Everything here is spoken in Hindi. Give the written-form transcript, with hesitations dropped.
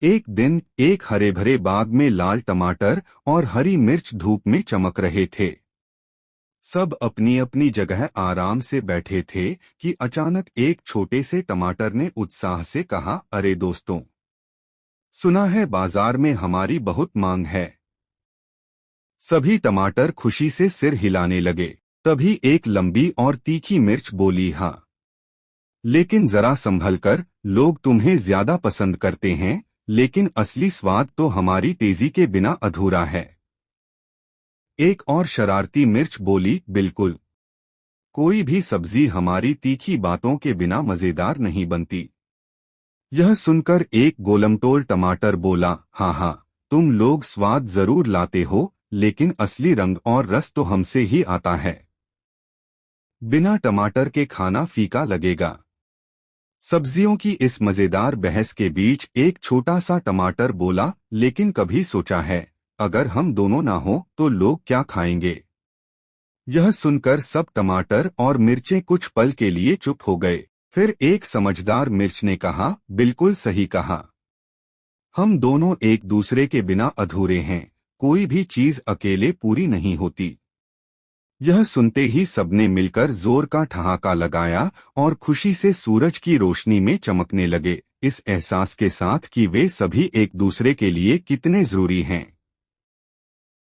एक दिन एक हरे भरे बाग में लाल टमाटर और हरी मिर्च धूप में चमक रहे थे। सब अपनी अपनी जगह आराम से बैठे थे कि अचानक एक छोटे से टमाटर ने उत्साह से कहा, अरे दोस्तों, सुना है बाजार में हमारी बहुत मांग है। सभी टमाटर खुशी से सिर हिलाने लगे। तभी एक लंबी और तीखी मिर्च बोली, हाँ, लेकिन जरा संभल कर, लोग तुम्हें ज्यादा पसंद करते हैं, लेकिन असली स्वाद तो हमारी तेजी के बिना अधूरा है। एक और शरारती मिर्च बोली, बिल्कुल, कोई भी सब्जी हमारी तीखी बातों के बिना मजेदार नहीं बनती। यह सुनकर एक गोलमटोल टमाटर बोला, हाँ हाँ, तुम लोग स्वाद जरूर लाते हो, लेकिन असली रंग और रस तो हमसे ही आता है। बिना टमाटर के खाना फीका लगेगा। सब्जियों की इस मजेदार बहस के बीच एक छोटा सा टमाटर बोला, लेकिन कभी सोचा है, अगर हम दोनों ना हो तो लोग क्या खाएंगे? यह सुनकर सब टमाटर और मिर्चें कुछ पल के लिए चुप हो गए। फिर एक समझदार मिर्च ने कहा, बिल्कुल सही कहा, हम दोनों एक दूसरे के बिना अधूरे हैं, कोई भी चीज अकेले पूरी नहीं होती। यह सुनते ही सबने मिलकर जोर का ठहाका लगाया और खुशी से सूरज की रोशनी में चमकने लगे, इस एहसास के साथ कि वे सभी एक दूसरे के लिए कितने जरूरी हैं।